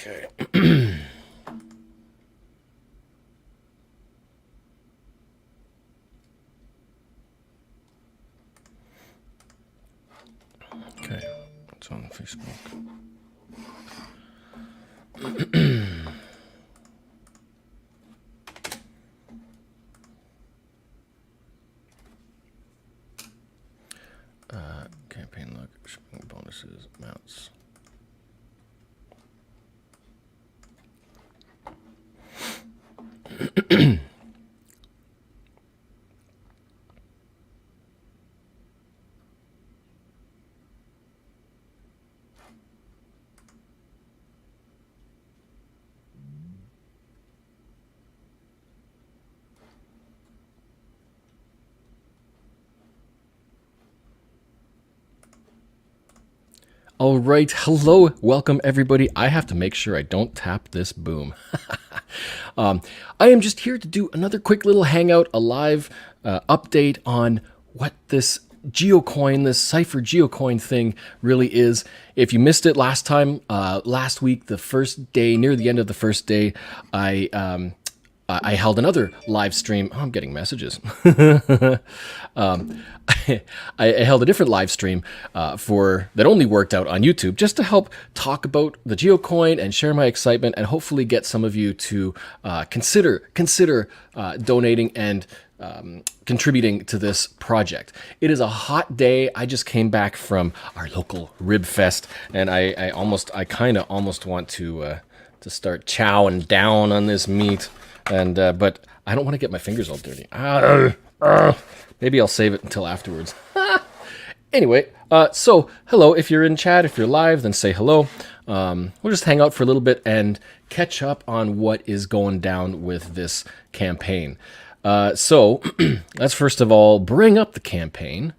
Okay. Okay, it's on Facebook. Campaign look, shipping bonuses, amounts. All right, hello, welcome everybody. I have to make sure I don't tap this boom. I am just here to do another quick little hangout, a live update on what this geocoin, this Cipher Geocoin thing really is. If you missed it last time, last week, the first day, near the end of the first day, I held another live stream. Oh, I'm getting messages. I held a different live stream that only worked out on YouTube, just to help talk about the geocoin and share my excitement, and hopefully get some of you to consider donating and contributing to this project. It is a hot day. I just came back from our local rib fest, and I kind of almost want to start chowing down on this meat. And but I don't want to get my fingers all dirty. Maybe I'll save it until afterwards. Anyway, so hello. If you're in chat, if you're live, then say hello. We'll just hang out for a little bit and catch up on what is going down with this campaign. So let's first of all bring up the campaign.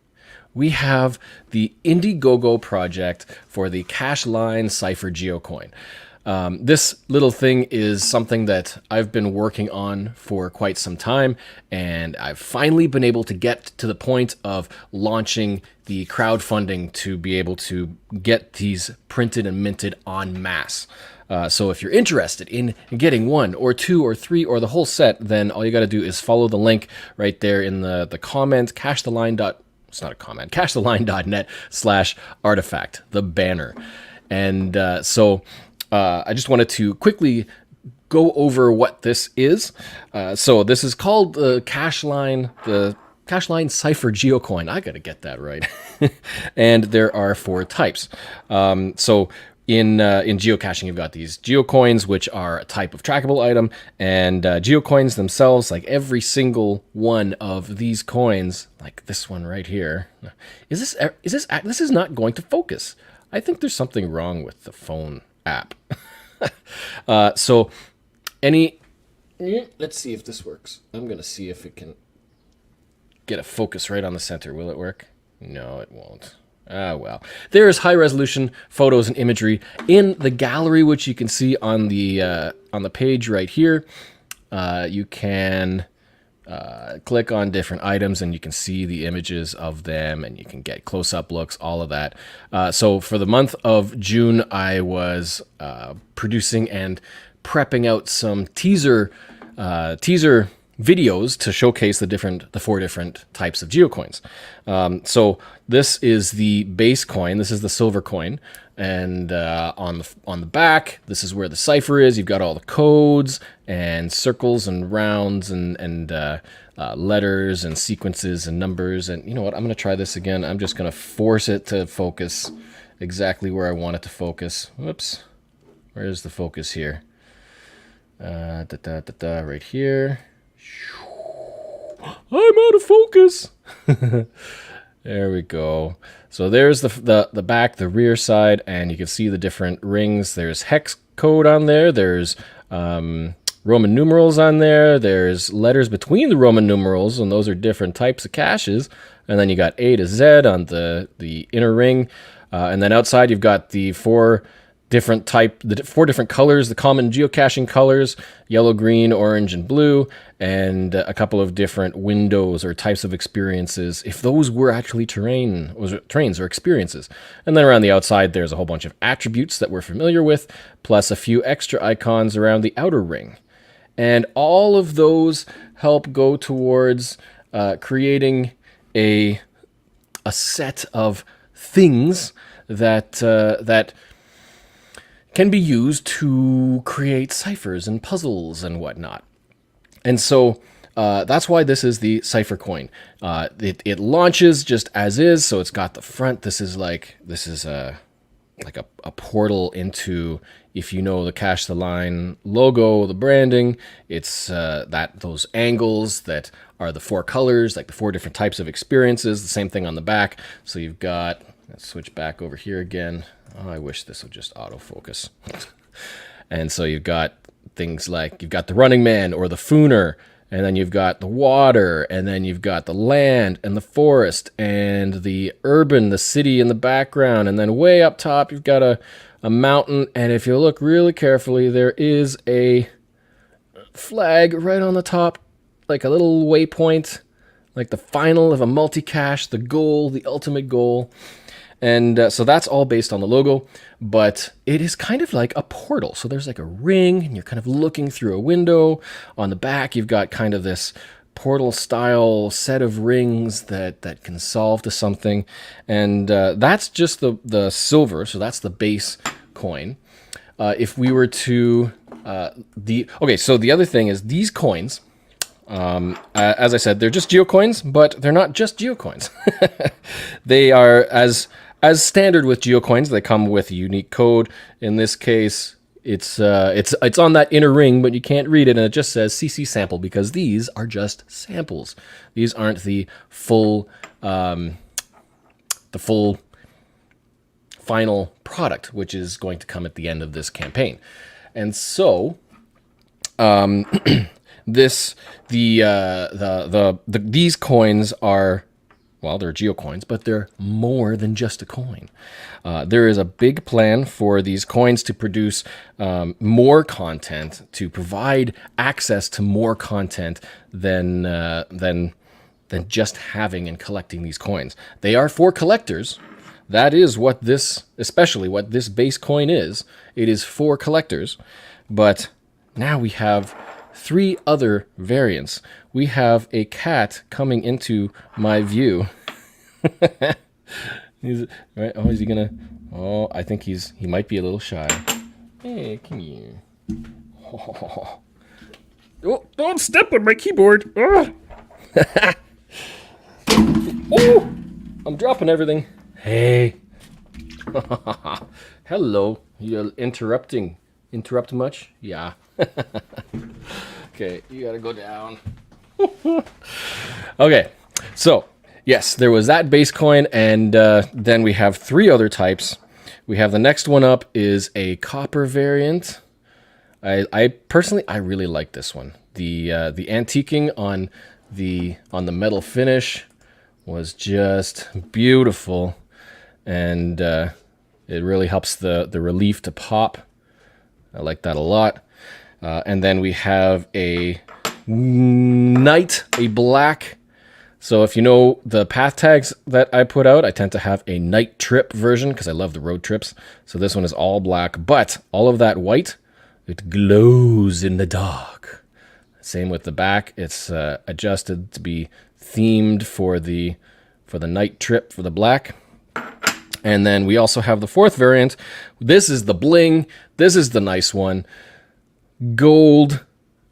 We have the Indiegogo project for the cash line Cipher Geocoin. This little thing is something that I've been working on for quite some time, and I've finally been able to get to the point of launching the crowdfunding to be able to get these printed and minted en masse. So if you're interested in getting one or two or three or the whole set, then all you got to do is follow the link right there in the comment, it's not a comment, cashtheline.net/artifact, the banner. And I just wanted to quickly go over what this is. So this is called the cash line Cipher Geocoin. I gotta get that right. And there are 4 types. So in geocaching, you've got these geocoins, which are a type of trackable item, and geocoins themselves, like every single one of these coins, like this one right here. This is not going to focus. I think there's something wrong with the phone app. Let's see if this works. I'm gonna see if it can get a focus right on the center. Will it work? No, it won't. Well, there's high resolution photos and imagery in the gallery, which you can see on the page right here. You can click on different items and you can see the images of them, and you can get close-up looks, all of that. So for the month of June, I was producing and prepping out some teaser videos to showcase the 4 different types of geocoins. So this is the base coin. This is the silver coin. And on the back, this is where the cipher is. You've got all the codes and circles and rounds and letters and sequences and numbers. And you know what? I'm going to try this again. I'm just going to force it to focus exactly where I want it to focus. Whoops. Where's the focus here? Right here. I'm out of focus. There we go. So there's the back, the rear side, and you can see the different rings. There's hex code on there. There's Roman numerals on there. There's letters between the Roman numerals, and those are different types of caches. And then you got A to Z on the inner ring. And then outside you've got the 4 the 4 different colors, the common geocaching colors: yellow, green, orange, and blue, and a couple of different windows or types of experiences, if those were actually terrains or experiences. And then around the outside, there's a whole bunch of attributes that we're familiar with, plus a few extra icons around the outer ring. And all of those help go towards creating a set of things that can be used to create ciphers and puzzles and whatnot. And so that's why this is the Cipher coin. It launches just as is, so it's got the front. This is like a portal into, if you know the Cache the Line logo, the branding, it's those angles that are the 4 colors, like the 4 different types of experiences. The same thing on the back. So you've got, let's switch back over here again. Oh, I wish this would just autofocus. And so you've got things like, you've got the Running Man or the Fooner, and then you've got the water, and then you've got the land and the forest and the urban, the city in the background, and then way up top you've got a mountain, and if you look really carefully, there is a flag right on the top, like a little waypoint, like the final of a multi-cache, the goal, the ultimate goal. And so that's all based on the logo, but it is kind of like a portal. So there's like a ring, and you're kind of looking through a window. On the back, you've got kind of this portal-style set of rings that can solve to something. And that's just the silver, so that's the base coin. If we were to... so the other thing is these coins... as I said, they're just geocoins, but they're not just geocoins. They are, as standard with geocoins, they come with a unique code. In this case, it's on that inner ring, but you can't read it, and it just says CC sample, because these are just samples. These aren't the full final product, which is going to come at the end of this campaign. And so, these coins are, well, they're geocoins, but they're more than just a coin. There is a big plan for these coins to produce more content, to provide access to more content than just having and collecting these coins. They are for collectors. That is what especially what this base coin is. It is for collectors. But now we have 3 other variants. We have a cat coming into my view. Right? Oh, is he gonna? Oh, I think he might be a little shy. Hey, come here. Oh, don't step on my keyboard. Oh, oh, I'm dropping everything. Hey. Hello. You're interrupting. Interrupt much? Yeah. Okay, you gotta go down. Okay, so yes, there was that base coin, and then we have 3 other types. We have the next one up is a copper variant. I personally really like this one. The antiquing on the metal finish was just beautiful, and it really helps the relief to pop. I like that a lot. And then we have a black. So if you know the path tags that I put out, I tend to have a night trip version because I love the road trips. So this one is all black, but all of that white, it glows in the dark. Same with the back. It's adjusted to be themed for the night trip for the black. And then we also have the 4th variant. This is the bling. This is the nice one. Gold.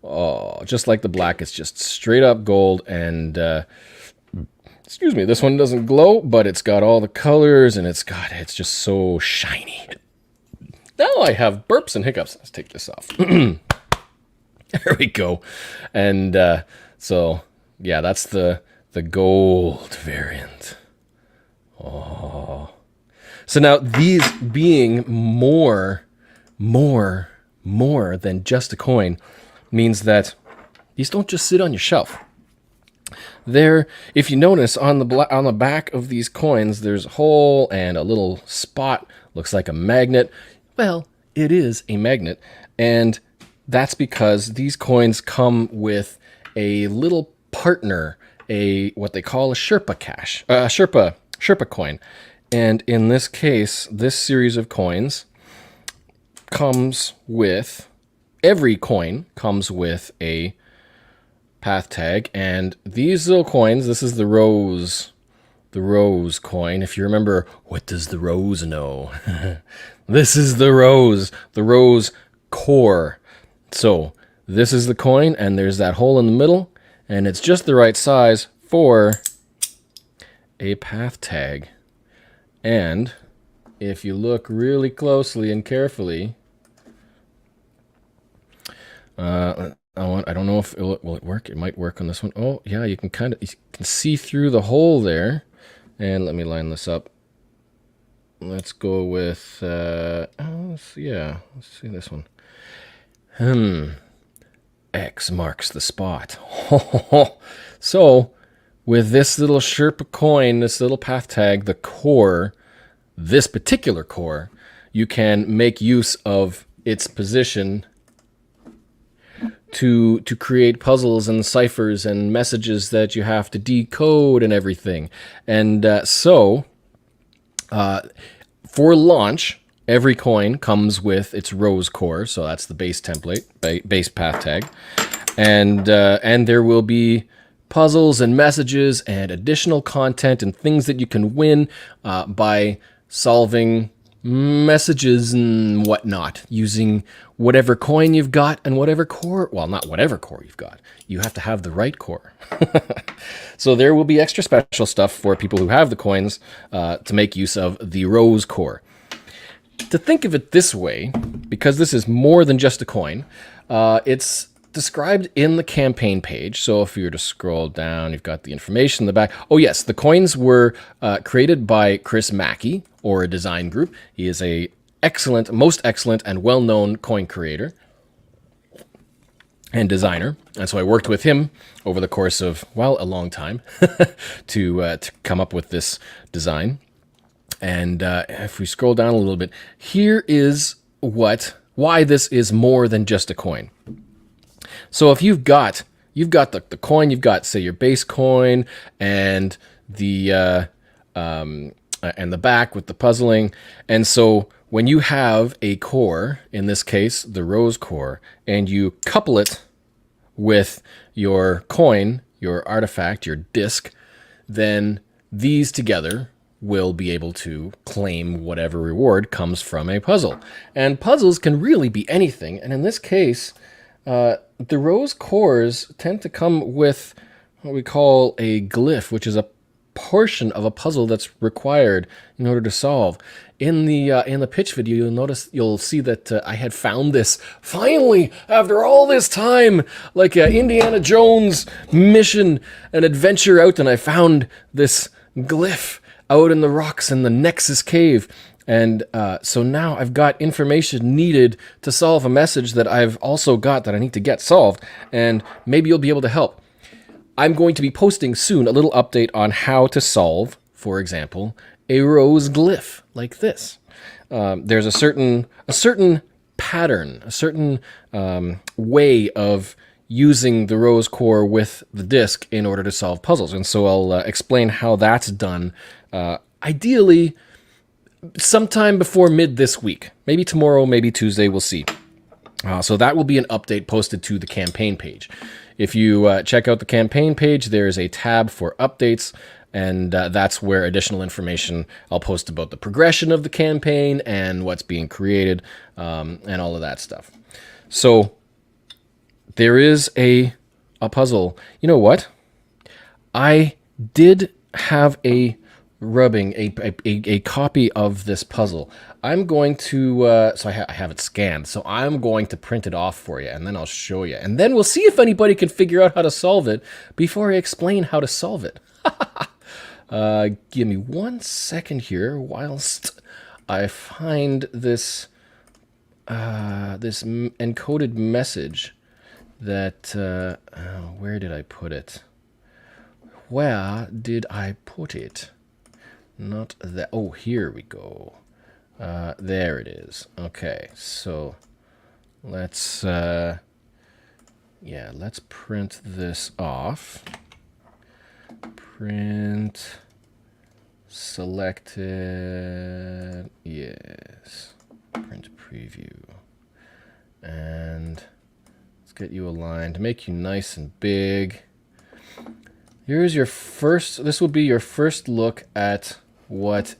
Oh, just like the black, it's just straight up gold. And excuse me, this one doesn't glow, but it's got all the colors, and it's just so shiny. Now I have burps and hiccups. Let's take this off. There we go. And so yeah, that's the gold variant. Oh. So now these being more than just a coin means that these don't just sit on your shelf. If you notice on the back of these coins, there's a hole and a little spot, looks like a magnet. Well, it is a magnet, and that's because these coins come with a little partner, a what they call a Sherpa cash, Sherpa coin. And in this case, this series of coins comes with every coin comes with a path tag, and these little coins, this is the rose coin. If you remember, what does the rose know? This is the rose core. So this is the coin, and there's that hole in the middle, and it's just the right size for a path tag. And if you look really closely and carefully, I don't know if will it work. It might work on this one. Oh yeah, you can see through the hole there. And let me line this up. Let's go with let's see this one. X marks the spot. So with this little Sherpa coin, this little path tag, the core, this particular core, you can make use of its position to create puzzles and ciphers and messages that you have to decode and everything. And for launch, every coin comes with its rose core, so that's the base template, base path tag, and there will be puzzles and messages and additional content and things that you can win by solving messages and whatnot using whatever coin you've got and whatever core. Well, not whatever core you've got. You have to have the right core. So there will be extra special stuff for people who have the coins to make use of the rose core. To think of it this way, because this is more than just a coin, it's described in the campaign page. So if you were to scroll down, you've got the information in the back. Oh yes, the coins were created by Chris Mackey, or a design group. He is a most excellent and well-known coin creator and designer. And so I worked with him over the course of, well, a long time to come up with this design. And if we scroll down a little bit, here is why this is more than just a coin. So if you've got the coin, you've got, say, your base coin and the back with the puzzling. And so when you have a core, in this case, the rose core, and you couple it with your coin, your artifact, your disc, then these together will be able to claim whatever reward comes from a puzzle. And puzzles can really be anything. And in this case, the rose cores tend to come with what we call a glyph, which is a portion of a puzzle that's required in order to solve. In the pitch video, you'll see that I had found this finally after all this time, like a Indiana Jones mission, an adventure out, and I found this glyph out in the rocks in the Nexus cave. And so now I've got information needed to solve a message that I've also got that I need to get solved, and maybe you'll be able to help. I'm going to be posting soon a little update on how to solve, for example, a rose glyph like this. There's a certain pattern, a certain way of using the rose core with the disc in order to solve puzzles. And so I'll explain how that's done, ideally sometime before mid this week. Maybe tomorrow, maybe Tuesday, we'll see. So that will be an update posted to the campaign page. If you check out the campaign page, there's a tab for updates, and that's where additional information I'll post about the progression of the campaign and what's being created and all of that stuff. So there is a puzzle. You know what? I did have a copy of this puzzle. I'm going to, so I have it scanned, so I'm going to print it off for you, and then I'll show you. And then we'll see if anybody can figure out how to solve it before I explain how to solve it. Give me 1 second here whilst I find this, this encoded message that, where did I put it? Where did I put it? Not that. Oh, here we go. There it is. Okay, so let's let's print this off. Print selected. Yes. Print preview. And let's get you aligned to make you nice and big. Here's your first, this will be your first look at what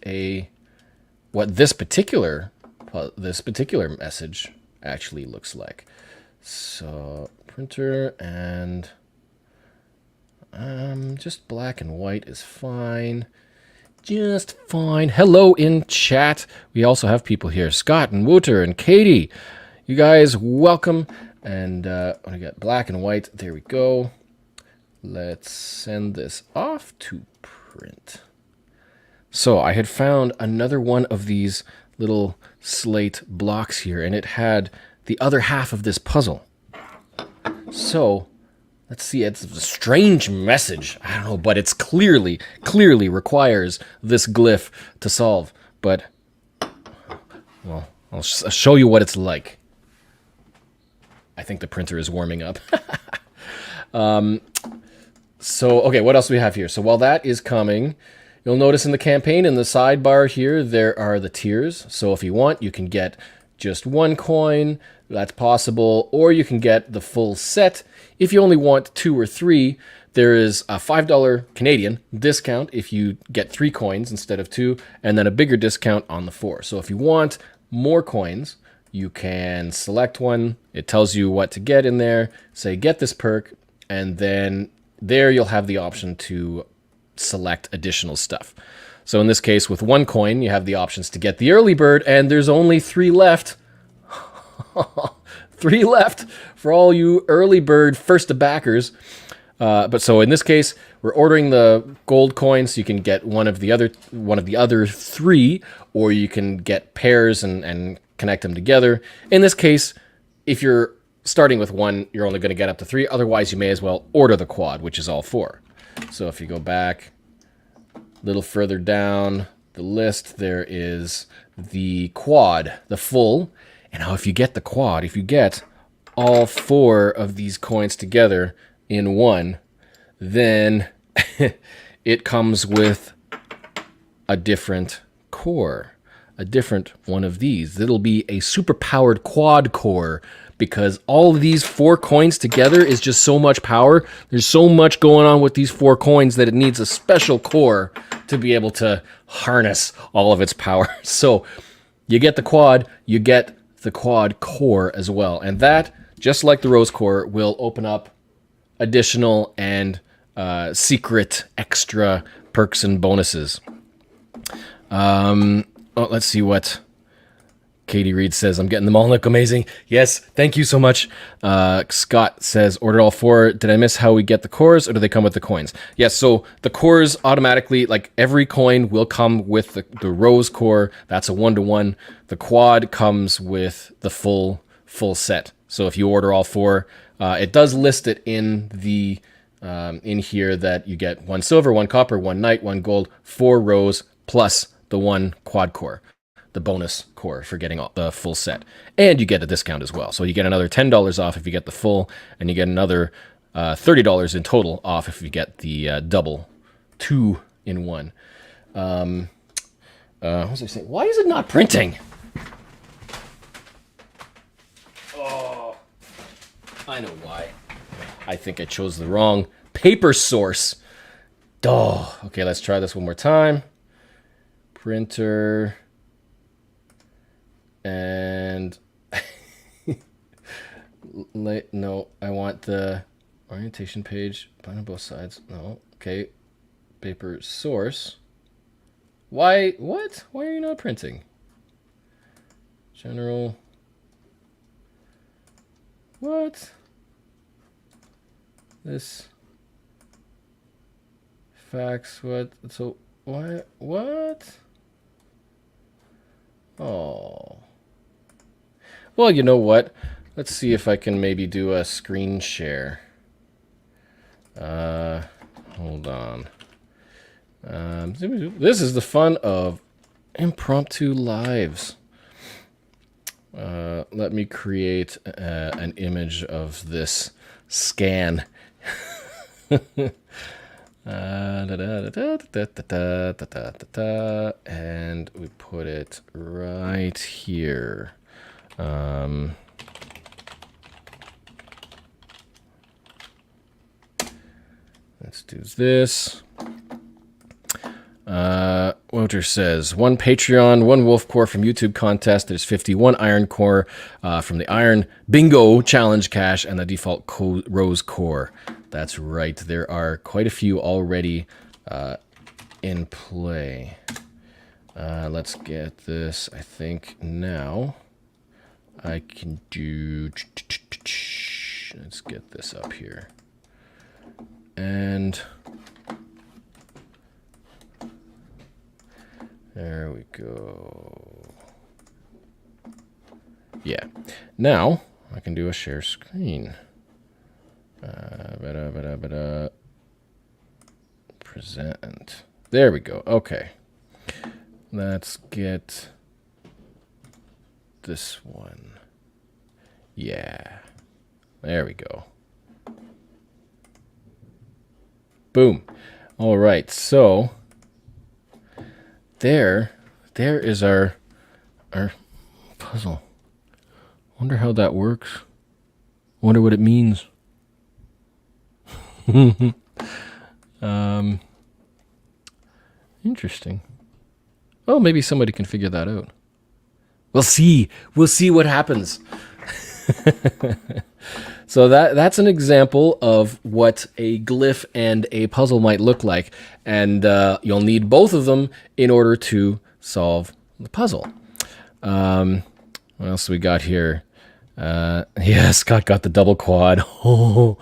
this particular message actually looks like. So printer, and just black and white is fine. Just fine. Hello in chat. We also have people here, Scott and Wouter and Katie. You guys, welcome. And I got black and white. There we go. Let's send this off to print. So I had found another one of these little slate blocks here, and it had the other half of this puzzle. So let's see, it's a strange message. I don't know, but it's clearly requires this glyph to solve. But, well, I'll show you what it's like. I think the printer is warming up. So, okay, what else do we have here? So while that is coming, you'll notice in the campaign, in the sidebar here, there are the tiers. So if you want, you can get just one coin. That's possible. Or you can get the full set. If you only want 2 or 3, there is a $5 Canadian discount if you get 3 coins instead of 2, and then a bigger discount on the 4. So if you want more coins, you can select one. It tells you what to get in there. Say, get this perk, and then there you'll have the option to select additional stuff. So in this case, with 1 coin, you have the options to get the early bird, and there's only 3 left. 3 left for all you early bird first to backers. But so in this case, we're ordering the gold coins, so you can get one of the other 3, or you can get pairs and connect them together. In this case, if you're starting with 1, you're only going to get up to 3. Otherwise, you may as well order the quad, which is all 4. So if you go back a little further down the list, there is the quad, the full. And now if you get the quad, if you get all 4 of these coins together in one, then it comes with a different core, a different one of these. It'll be a super powered quad core, because all of these 4 coins together is just so much power. There's so much going on with these 4 coins that it needs a special core to be able to harness all of its power. So you get the quad, you get the quad core as well. And that, just like the rose core, will open up additional and secret extra perks and bonuses. Let's see what Katie Reed says. I'm getting them all look amazing. Yes, thank you so much. Scott says, ordered all 4. Did I miss how we get the cores, or do they come with the coins? Yes, so the cores automatically, like every coin will come with the rose core. That's a 1-to-1. The quad comes with the full set. So if you order all 4, it does list it in the in here that you get 1 silver, 1 copper, 1 night, 1 gold, 4 rose, plus the 1 quad core, the bonus core for getting the full set. And you get a discount as well. So you get another $10 off if you get the full, and you get another $30 in total off if you get the double 2 in 1. What was I saying? Why is it not printing? Oh, I know why. I think I chose the wrong paper source. Oh, okay, let's try this one more time. Printer. And no, I want the orientation page, bind on both sides. No, okay. Paper source. Why? What? Why are you not printing? General. What? This. Fax. What? So why? What? Oh. Well, you know what? Let's see if I can maybe do a screen share. Hold on. This is the fun of impromptu lives. Let me create an image of this scan. And we put it right here. Let's do this. Woter says, 1 Patreon, 1 Wolf Core from YouTube contest. There's 51 Iron Core from the Iron Bingo Challenge cache and the default Rose Core. That's right. There are quite a few already in play. Let's get this. I think now I can do... Let's get this up here. And... there we go. Yeah. Now, I can do a share screen. Present. There we go. Okay. Let's get this one. Yeah. There we go. Boom. All right. So... There is our puzzle. Wonder how that works. Wonder what it means. Interesting. Well, maybe somebody can figure that out. We'll see. We'll see what happens. So that's an example of what a glyph and a puzzle might look like. And you'll need both of them in order to solve the puzzle. What else we got here? Yeah, Scott got the double quad. Oh,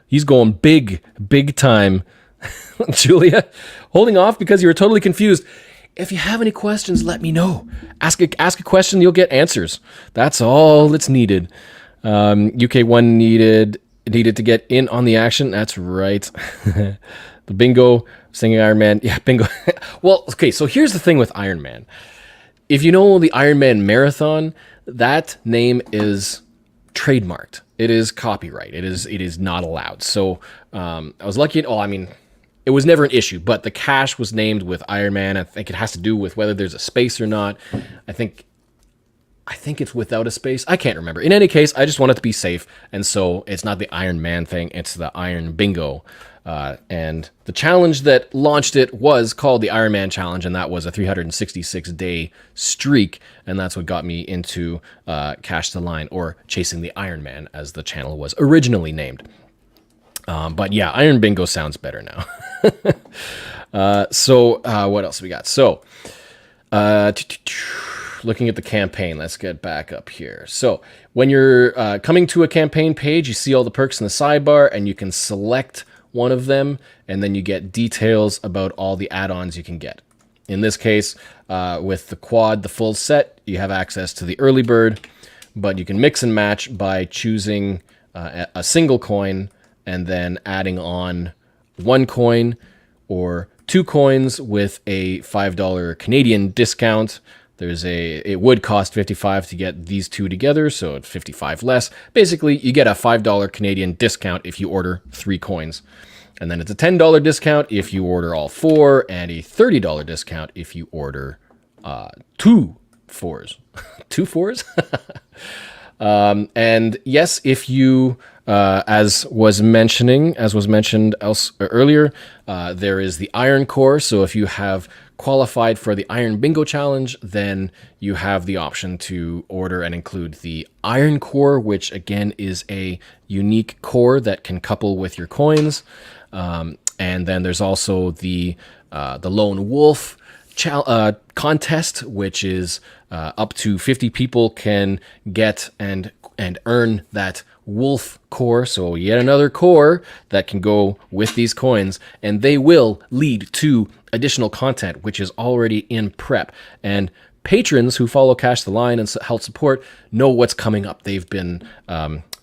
he's going big time. Julia, holding off because you were totally confused. If you have any questions, let me know. Ask a question, you'll get answers. That's all that's needed. UK1 needed to get in on the action. That's right. The bingo, singing Iron Man. Yeah, bingo. Well, okay, so here's the thing with Iron Man. If you know the Iron Man Marathon, that name is trademarked. It is copyright. It is not allowed. So I was lucky. It was never an issue, but the cache was named with Iron Man. I think it has to do with whether there's a space or not. I think it's without a space. I can't remember. In any case, I just want it to be safe. And so it's not the Iron Man thing. It's the Iron Bingo. And the challenge that launched it was called the Iron Man Challenge. And that was a 366-day streak. And that's what got me into Cache the Line, or Chasing the Iron Man, as the channel was originally named. But yeah, Iron Bingo sounds better now. So what else we got? So looking at the campaign, let's get back up here. So when you're coming to a campaign page, you see all the perks in the sidebar, and you can select one of them, and then you get details about all the add-ons you can get. In this case, with the quad, the full set, you have access to the early bird, but you can mix and match by choosing a single coin and then adding on 1 coin or 2 coins with a $5 Canadian discount. It would cost 55 to get these two together, so it's 55 less. Basically, you get a $5 Canadian discount if you order 3 coins. And then it's a $10 discount if you order all 4, and a $30 discount if you order 2 fours. 2 fours? And yes, if you, as was mentioned earlier, there is the Iron Core. So if you have qualified for the Iron Bingo Challenge, then you have the option to order and include the Iron Core, which again is a unique core that can couple with your coins. And then there's also the Lone Wolf contest, which is up to 50 people can get and earn that wolf core. So yet another core that can go with these coins, and they will lead to additional content, which is already in prep. And patrons who follow Cache the Line and help support know what's coming up. They've been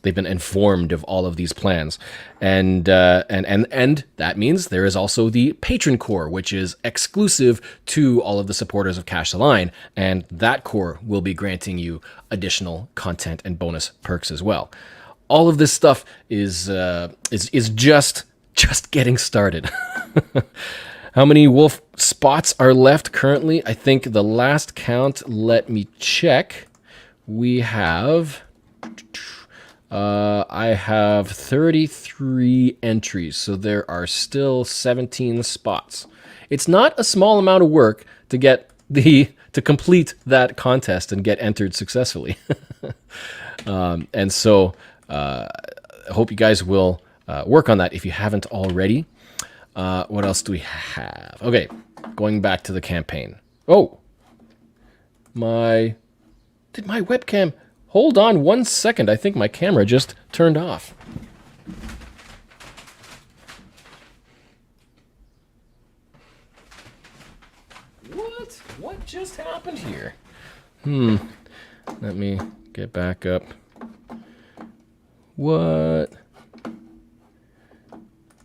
They've been informed of all of these plans, and that means there is also the patron core, which is exclusive to all of the supporters of Cash the Line, and that core will be granting you additional content and bonus perks as well. All of this stuff is just getting started. How many wolf spots are left currently? I think the last count, let me check. We have, I have 33 entries, so there are still 17 spots. It's not a small amount of work to get to complete that contest and get entered successfully. And so I hope you guys will work on that if you haven't already. What else do we have? Okay, going back to the campaign. Oh, did my webcam... Hold on 1 second. I think my camera just turned off. What just happened here? Let me get back up. What?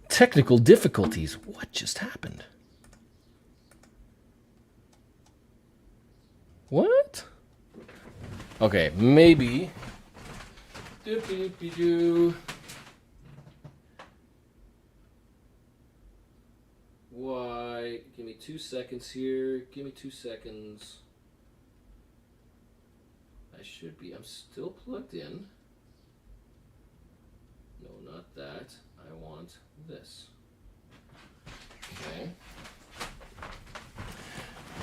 Technical difficulties. What just happened? What? Okay, maybe. Doop-doop-doo. Why? Give me 2 seconds here. Give me 2 seconds. I'm still plugged in. No, not that. I want this. Okay.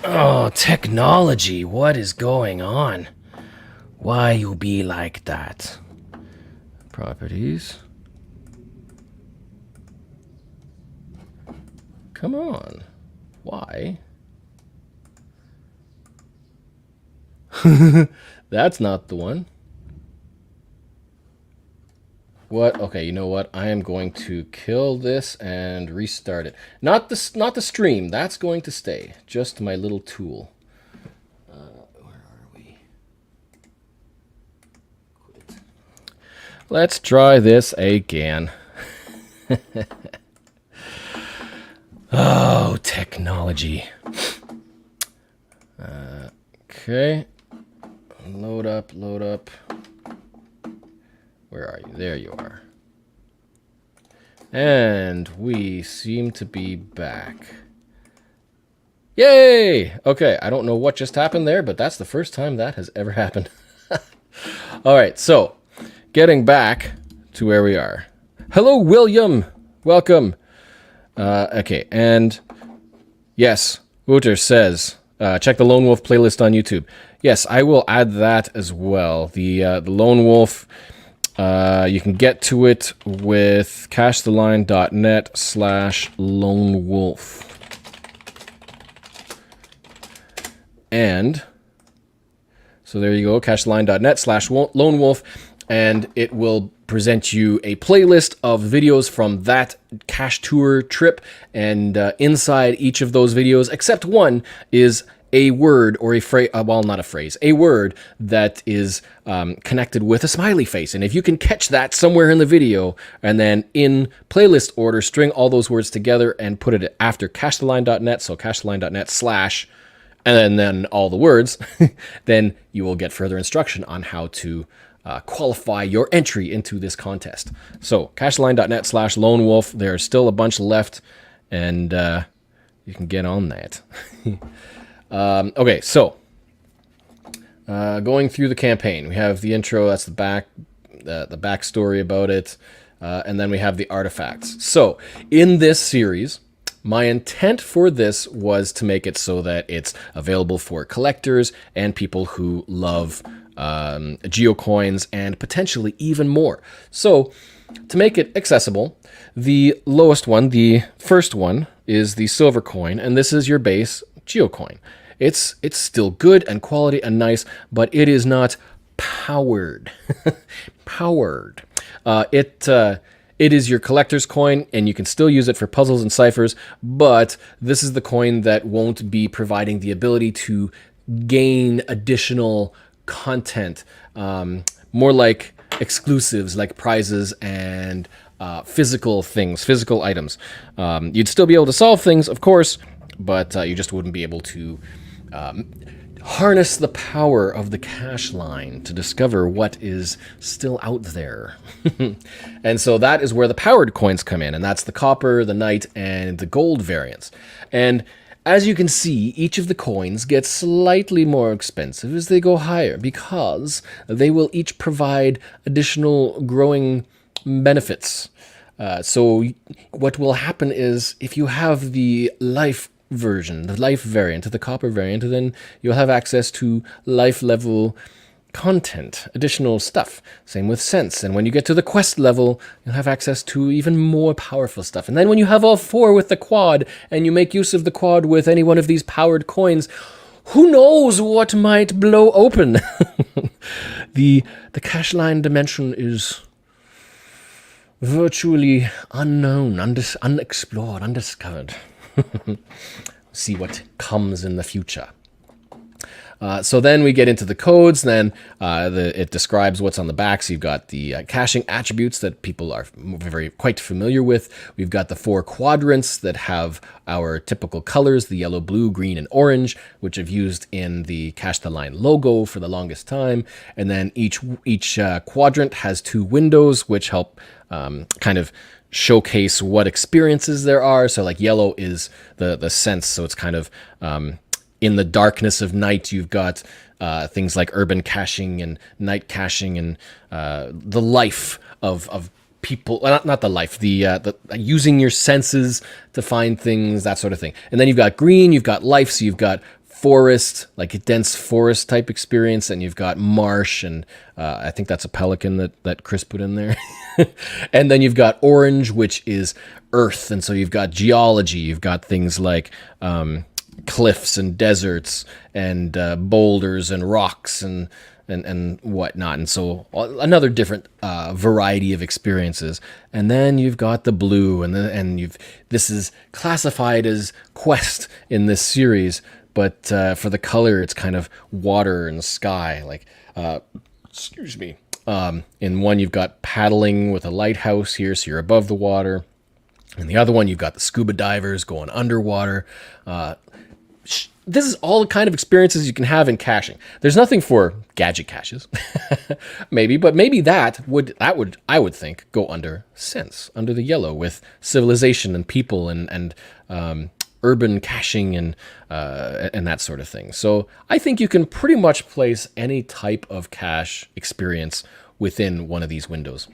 Oh, technology. What is going on? Why you be like that? Properties. Come on. Why? That's not the one. What? Okay, you know what? I am going to kill this and restart it. Not the stream. That's going to stay. Just my little tool. Where are we? Quit. Let's try this again. Oh, technology. Okay. Load up, load up. Where are you? There you are. And we seem to be back. Yay! Okay, I don't know what just happened there, but that's the first time that has ever happened. All right, so getting back to where we are. Hello, William. Welcome. Okay, and yes, Wouter says, check the Lone Wolf playlist on YouTube. Yes, I will add that as well. The Lone Wolf, you can get to it with cashtheline.net/Lone Wolf. And so there you go, cashtheline.net/Lone Wolf, and it will present you a playlist of videos from that cash tour trip, and inside each of those videos, except one, is a word or a phrase, well, not a phrase, a word that is connected with a smiley face. And if you can catch that somewhere in the video, and then in playlist order, string all those words together and put it after cashtheline.net, so cashtheline.net/ and then all the words, then you will get further instruction on how to qualify your entry into this contest. So cashtheline.net/Lone Wolf. There's still a bunch left, and you can get on that. Okay, so going through the campaign, we have the intro. That's the backstory about it, and then we have the artifacts. So in this series, my intent for this was to make it so that it's available for collectors and people who love geocoins and potentially even more. So to make it accessible, the lowest one, the first one, is the silver coin, and this is your base geocoin. It's still good and quality and nice, but it is not powered. Powered. It is your collector's coin, and you can still use it for puzzles and ciphers, but this is the coin that won't be providing the ability to gain additional content. More like exclusives like prizes and physical things, physical items. You'd still be able to solve things, of course, but you just wouldn't be able to harness the power of the cash line to discover what is still out there. And so that is where the powered coins come in, and that's the copper, the knight, and the gold variants. And as you can see, each of the coins gets slightly more expensive as they go higher because they will each provide additional growing benefits. So what will happen is if you have the life version, the life variant, the copper variant, then you'll have access to life level content, additional stuff. Same with sense. And when you get to the quest level, you'll have access to even more powerful stuff. And then when you have all four with the quad, and you make use of the quad with any one of these powered coins, who knows what might blow open? The cash line dimension is virtually unknown, unexplored, undiscovered. See what comes in the future. So then we get into the codes. Then it describes what's on the back. So you've got the caching attributes that people are quite familiar with. We've got the 4 quadrants that have our typical colors, the yellow, blue, green, and orange, which I've used in the Cache the Line logo for the longest time. And then each quadrant has 2 windows, which help kind of showcase what experiences there are. So like yellow is the sense. So it's kind of in the darkness of night, you've got things like urban caching and night caching and the life of people, not the life, the using your senses to find things, that sort of thing. And then you've got green, you've got life, so you've got forest, like a dense forest type experience, and you've got marsh, and I think that's a pelican that Chris put in there. And then you've got orange, which is earth, and so you've got geology, you've got things like cliffs and deserts and boulders and rocks and whatnot, and so another different variety of experiences. And then you've got the blue, and this is classified as quest in this series, but for the color, it's kind of water and sky. Like, excuse me. In one, you've got paddling with a lighthouse here, so you're above the water. In the other one, you've got the scuba divers going underwater. This is all the kind of experiences you can have in caching. There's nothing for gadget caches, maybe, but maybe that would I would think go under sense, under the yellow, with civilization and people and urban caching and that sort of thing. So I think you can pretty much place any type of cache experience within one of these windows.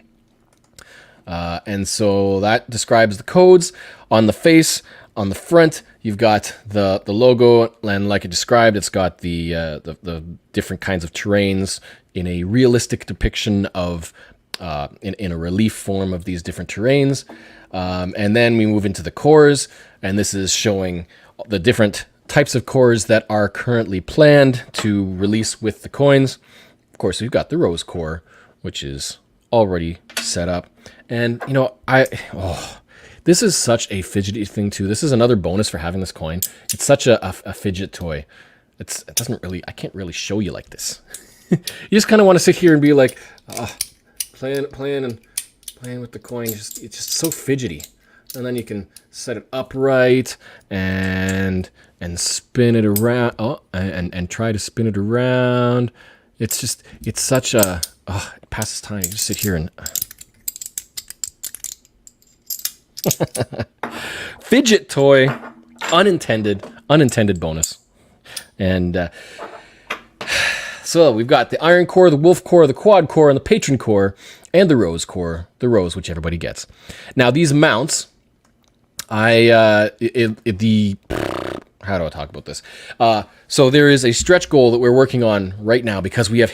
And so that describes the codes. On the face, on the front, you've got the logo, and like I described, it's got the different kinds of terrains in a realistic depiction of in a relief form of these different terrains. And then we move into the cores, and this is showing the different types of cores that are currently planned to release with the coins. Of course, we've got the rose core, which is already set up. And, you know, this is such a fidgety thing, too. This is another bonus for having this coin. It's such a fidget toy. I can't really show you like this. You just kind of want to sit here and be like, playing with the coin. It's just so fidgety. And then you can set it upright and spin it around. And try to spin it around. It's such a, it passes time. You just sit here and... Fidget toy, unintended bonus. And so we've got the iron core, the wolf core, the quad core, and the patron core, and the rose core, which everybody gets. Now these mounts, how do I talk about this? So there is a stretch goal that we're working on right now because we have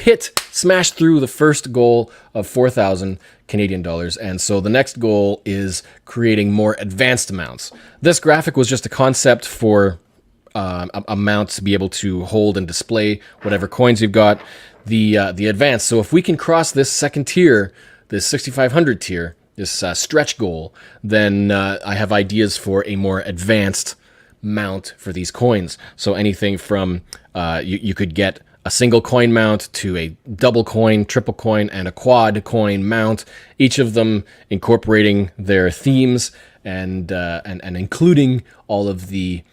smashed through the first goal of 4,000 Canadian dollars. And so the next goal is creating more advanced mounts. This graphic was just a concept for a mount to be able to hold and display whatever coins you've got. The advanced. So if we can cross this second tier, this 6,500 tier, this stretch goal, then I have ideas for a more advanced mount for these coins. So anything from you could get a single coin mount to a double coin, triple coin, and a quad coin mount, each of them incorporating their themes and including all of the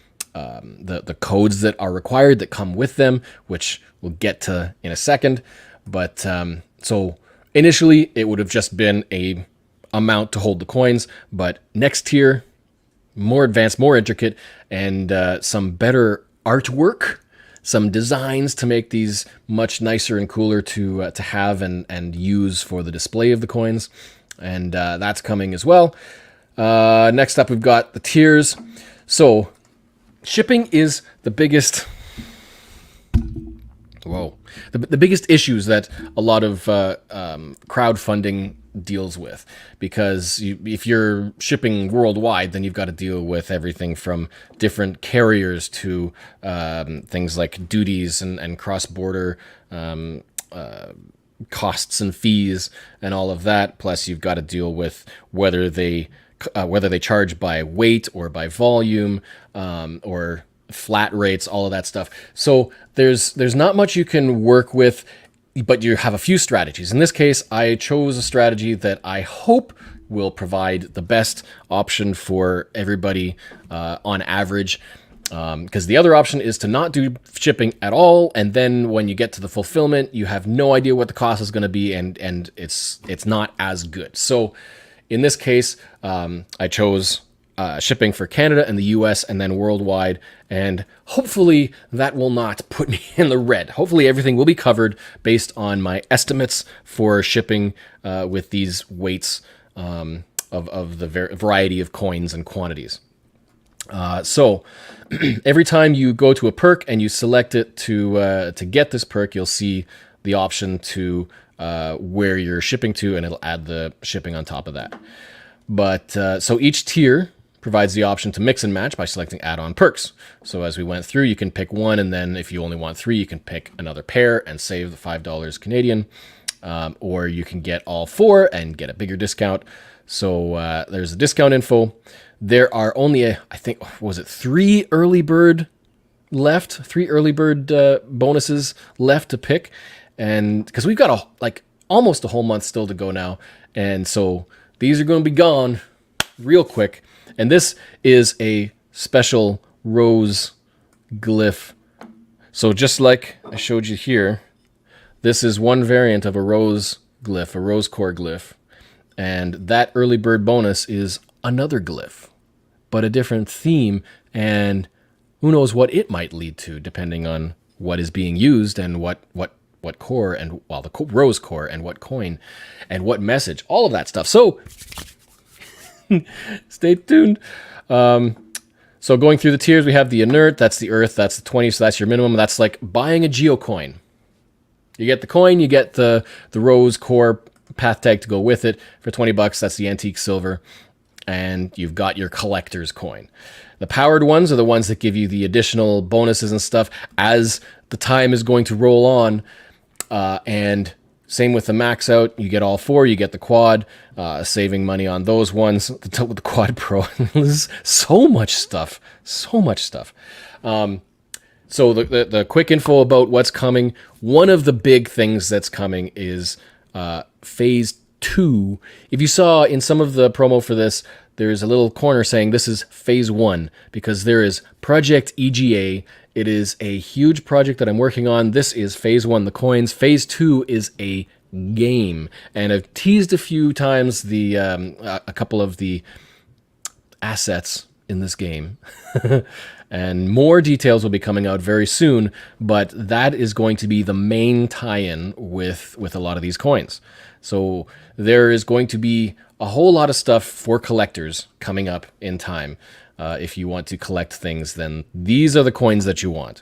codes that are required that come with them, which we'll get to in a second. But so initially it would have just been a amount to hold the coins, but next tier, more advanced, more intricate, and some better artwork, some designs to make these much nicer and cooler to have and use for the display of the coins, and that's coming as well. Next up, we've got the tiers. So shipping is the biggest. Whoa. The biggest issues that a lot of crowdfunding deals with, because if you're shipping worldwide, then you've got to deal with everything from different carriers to things like duties and cross-border costs and fees and all of that. Plus, you've got to deal with whether they charge by weight or by volume or flat rates, all of that stuff. So there's not much you can work with, but you have a few strategies. In this case, I chose a strategy that I hope will provide the best option for everybody on average. Because the other option is to not do shipping at all, and then when you get to the fulfillment, you have no idea what the cost is going to be, and it's not as good. So in this case, I chose shipping for Canada and the US and then worldwide, and hopefully that will not put me in the red. Hopefully everything will be covered based on my estimates for shipping with these weights of the variety of coins and quantities. So every time you go to a perk and you select it to get this perk, you'll see the option to where you're shipping to, and it'll add the shipping on top of that. But so each tier provides the option to mix and match by selecting add-on perks. So as we went through, you can pick one, and then if you only want 3, you can pick another pair and save the $5 Canadian, or you can get all 4 and get a bigger discount. So there's the discount info. There are only, I think, was it 3 early bird left? 3 early bird bonuses left to pick, and because we've got almost a whole month still to go now, and so these are going to be gone real quick. And this is a special rose glyph. So just like I showed you here, this is one variant of a rose glyph, a rose core glyph. And that early bird bonus is another glyph, but a different theme. And who knows what it might lead to, depending on what is being used and what core, and the rose core, and what coin and what message, all of that stuff. So stay tuned. So going through the tiers, we have the inert, that's the earth, that's the 20, so that's your minimum. That's like buying a geocoin. You get the coin, you get the rose core path tag to go with it. For $20, that's the antique silver, and you've got your collector's coin. The powered ones are the ones that give you the additional bonuses and stuff as the time is going to roll on, and same with the max out. You get all 4. You get the quad, saving money on those ones. The quad pro is so much stuff. So much stuff. So the quick info about what's coming. One of the big things that's coming is phase 2. If you saw in some of the promo for this, there's a little corner saying this is phase 1, because there is Project EGA. It is a huge project that I'm working on. This is phase 1, the coins. Phase 2 is a game, and I've teased a few times a couple of the assets in this game, and more details will be coming out very soon. But that is going to be the main tie-in with a lot of these coins. So there is going to be a whole lot of stuff for collectors coming up in time. If you want to collect things, then these are the coins that you want.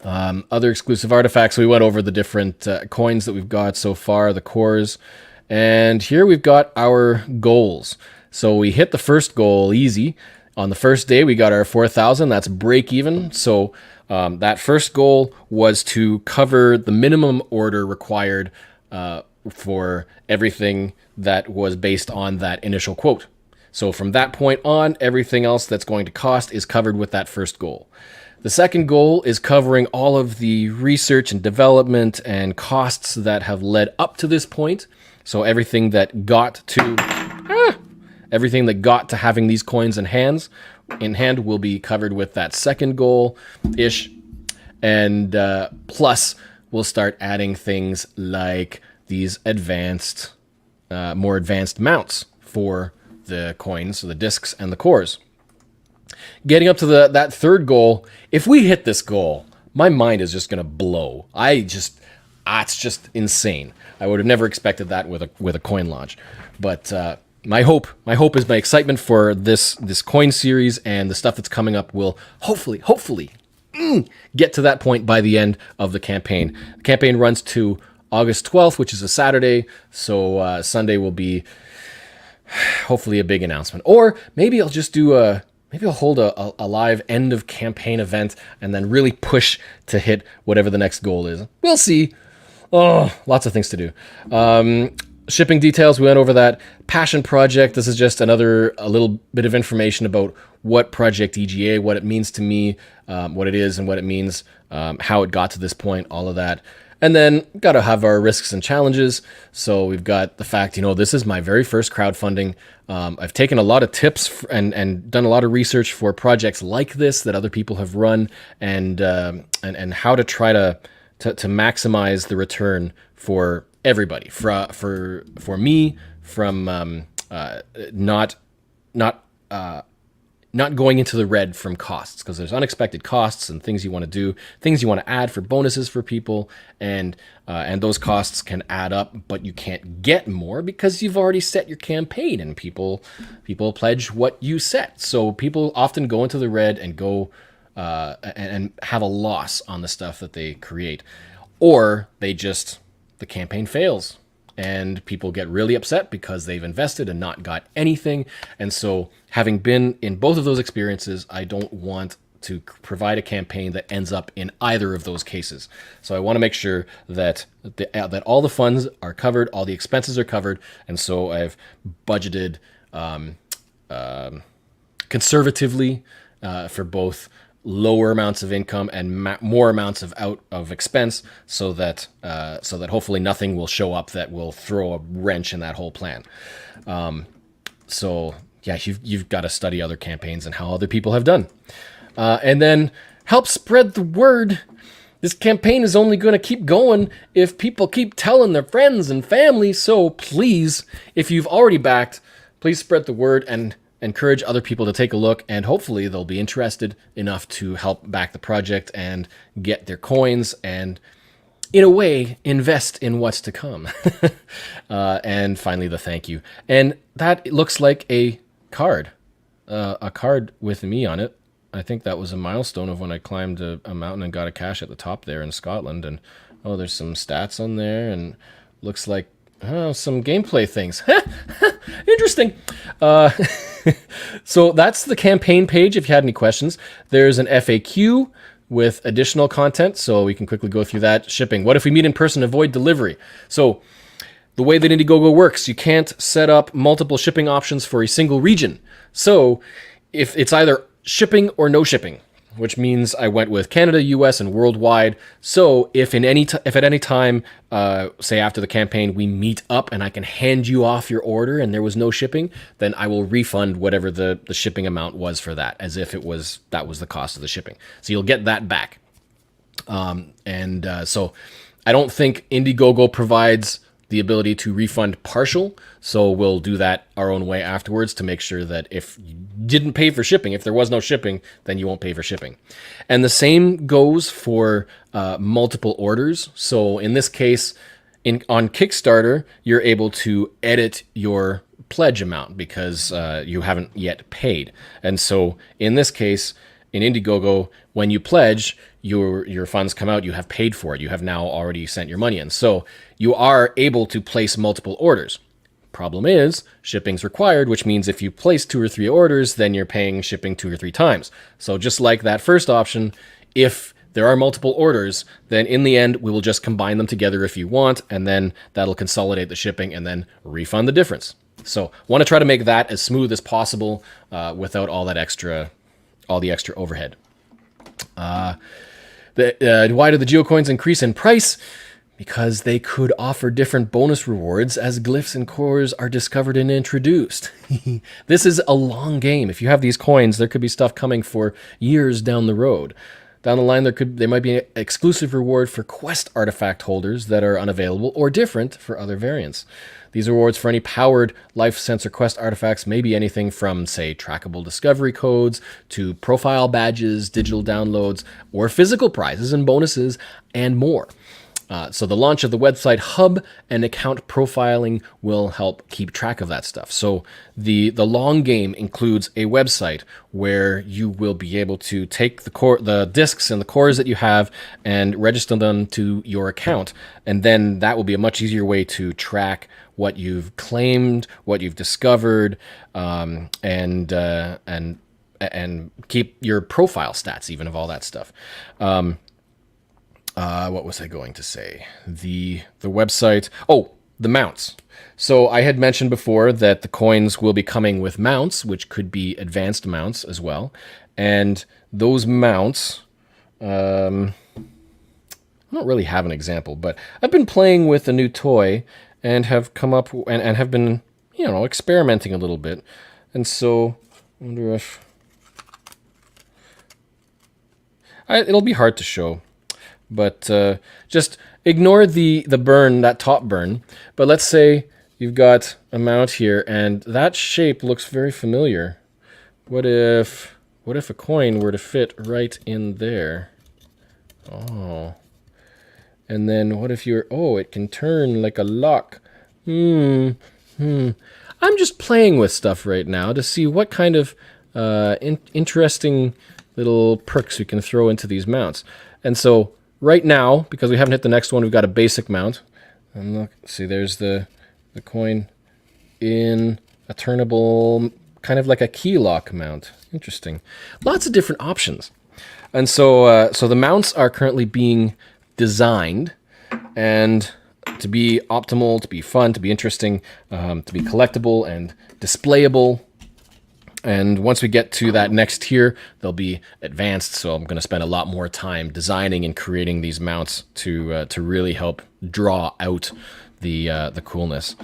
Other exclusive artifacts, we went over the different coins that we've got so far, the cores. And here we've got our goals. So we hit the first goal easy. On the first day, we got our 4,000. That's break even. So that first goal was to cover the minimum order required for everything that was based on that initial quote. So from that point on, everything else that's going to cost is covered with that first goal. The second goal is covering all of the research and development and costs that have led up to this point. So everything that got to having these coins in hand will be covered with that second goal-ish. And plus, we'll start adding things like these more advanced mounts for the coins, so the discs and the cores. Getting up to that third goal, if we hit this goal, my mind is just going to blow. It's just insane. I would have never expected that with a coin launch. But my hope is my excitement for this coin series and the stuff that's coming up will hopefully get to that point by the end of the campaign. The campaign runs to August 12th, which is a Saturday, so Sunday will be hopefully a big announcement. Or maybe I'll just do maybe I'll hold a live end of campaign event and then really push to hit whatever the next goal is. We'll see. Oh, lots of things to do. Shipping details, we went over that. Passion project, this is just a little bit of information about what Project EGA, what it means to me, what it is and what it means, how it got to this point, all of that. And then got to have our risks and challenges. So we've got the fact, this is my very first crowdfunding. I've taken a lot of tips and done a lot of research for projects like this that other people have run, and how to try to maximize the return for everybody. For me, from not going into the red from costs, because there's unexpected costs and things you want to do, things you want to add for bonuses for people, and those costs can add up, but you can't get more because you've already set your campaign and people pledge what you set. So people often go into the red and go and have a loss on the stuff that they create, or the campaign fails. And people get really upset because they've invested and not got anything. And so, having been in both of those experiences, I don't want to provide a campaign that ends up in either of those cases. So I want to make sure that that all the funds are covered, all the expenses are covered. And so I've budgeted conservatively for both lower amounts of income and more amounts of expense, so that hopefully nothing will show up that will throw a wrench in that whole plan. So yeah, you've got to study other campaigns and how other people have done, and then help spread the word. This campaign is only going to keep going if people keep telling their friends and family. So please, if you've already backed, please spread the word and encourage other people to take a look, and hopefully they'll be interested enough to help back the project and get their coins and, in a way, invest in what's to come. And finally, the thank you. And that looks like a card with me on it. I think that was a milestone of when I climbed a mountain and got a cache at the top there in Scotland. And there's some stats on there, and looks like some gameplay things. Interesting. So that's the campaign page. If you had any questions, there's an FAQ with additional content, so we can quickly go through that. Shipping. What if we meet in person? Avoid delivery. So the way that Indiegogo works, you can't set up multiple shipping options for a single region. So if it's either shipping or no shipping, which means I went with Canada, US, and worldwide. So if at any time, say after the campaign, we meet up and I can hand you off your order and there was no shipping, then I will refund whatever the shipping amount was for that, as if that was the cost of the shipping. So you'll get that back. So I don't think Indiegogo provides the ability to refund partial, so we'll do that our own way afterwards to make sure that if you didn't pay for shipping, if there was no shipping, then you won't pay for shipping. And the same goes for multiple orders. So in this case, on Kickstarter, you're able to edit your pledge amount because you haven't yet paid. And so in this case, in Indiegogo, when you pledge, your funds come out, you have paid for it. You have now already sent your money in. So you are able to place multiple orders. Problem is, shipping's required, which means if you place 2 or 3 orders, then you're paying shipping 2 or 3 times. So just like that first option, if there are multiple orders, then in the end, we will just combine them together if you want, and then that'll consolidate the shipping and then refund the difference. So want to try to make that as smooth as possible without all the extra overhead. Why do the geocoins increase in price? Because they could offer different bonus rewards as glyphs and cores are discovered and introduced. This is a long game. If you have these coins, there could be stuff coming for years down the road. Down the line, there might be an exclusive reward for quest artifact holders that are unavailable or different for other variants. These rewards for any powered life sensor quest artifacts may be anything from, say, trackable discovery codes to profile badges, digital downloads, or physical prizes and bonuses, and more. So the launch of the website hub and account profiling will help keep track of that stuff. So the long game includes a website where you will be able to take the discs and the cores that you have and register them to your account. And then that will be a much easier way to track what you've claimed, what you've discovered, and keep your profile stats even of all that stuff. What was I going to say? The website. Oh, the mounts. So I had mentioned before that the coins will be coming with mounts, which could be advanced mounts as well. And those mounts, I don't really have an example, but I've been playing with a new toy and have come up and have been, experimenting a little bit. And so I wonder if it'll be hard to show. But just ignore the burn, that top burn. But let's say you've got a mount here, and that shape looks very familiar. What if a coin were to fit right in there? Oh. And then what if it can turn like a lock. I'm just playing with stuff right now to see what kind of interesting little perks we can throw into these mounts. And so right now, because we haven't hit the next one, we've got a basic mount. And look, see, there's the coin in a turnable, kind of like a key lock mount. Interesting. Lots of different options. And so the mounts are currently being designed and to be optimal, to be fun, to be interesting, to be collectible and displayable. And once we get to that next tier, they'll be advanced. So I'm going to spend a lot more time designing and creating these mounts to really help draw out the coolness.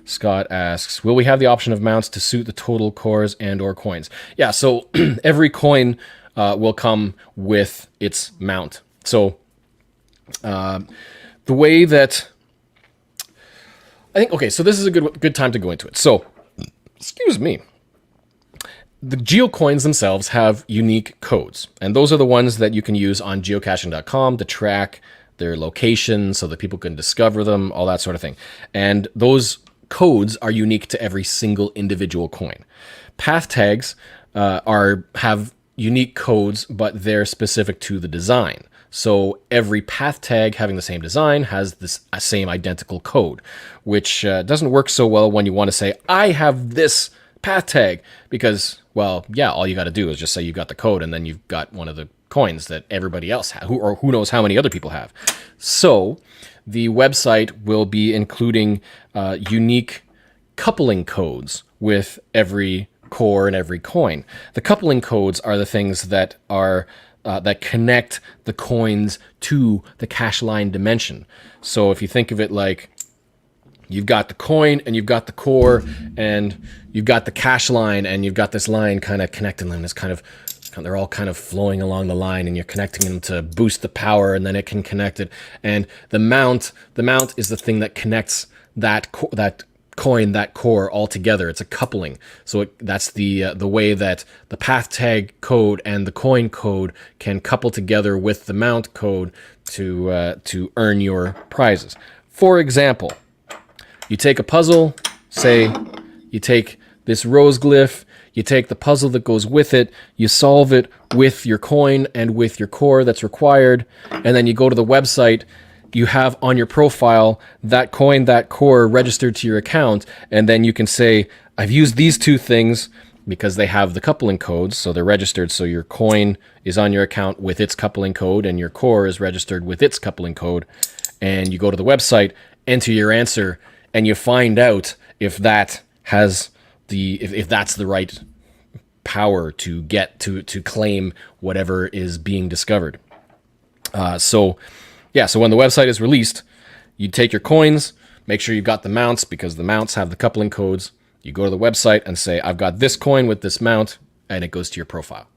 Scott asks, will we have the option of mounts to suit the total cores and or coins? Yeah, so every coin will come with its mount. So the way that I think, okay, so this is a good time to go into it. So, excuse me. The geocoins themselves have unique codes, and those are the ones that you can use on geocaching.com to track their location so that people can discover them, all that sort of thing. And those codes are unique to every single individual coin. Path tags have unique codes, but they're specific to the design. So every path tag having the same design has this same identical code, which doesn't work so well when you want to say, I have this path tag, because, well, yeah, all you got to do is just say you've got the code, and then you've got one of the coins that everybody else has, or who knows how many other people have. So the website will be including unique coupling codes with every core and every coin. The coupling codes are the things that are that connect the coins to the cache line dimension. So if you think of it like you've got the coin and you've got the core and you've got the cache line and you've got this line kind of connecting them. It's they're all kind of flowing along the line, and you're connecting them to boost the power, and then it can connect it. And the mount is the thing that connects that coin, that core all together. It's a coupling. So that's the way that the path tag code and the coin code can couple together with the mount code to earn your prizes. For example, you take a puzzle, say you take this rose glyph, you take the puzzle that goes with it, you solve it with your coin and with your core that's required, and then you go to the website, you have on your profile that coin, that core registered to your account, and then you can say, I've used these two things because they have the coupling codes, so they're registered, so your coin is on your account with its coupling code, and your core is registered with its coupling code, and you go to the website, enter your answer, and you find out if that has if that's the right power to get to claim whatever is being discovered. So when the website is released, you take your coins, make sure you've got the mounts, because the mounts have the coupling codes. You go to the website and say, I've got this coin with this mount, and it goes to your profile.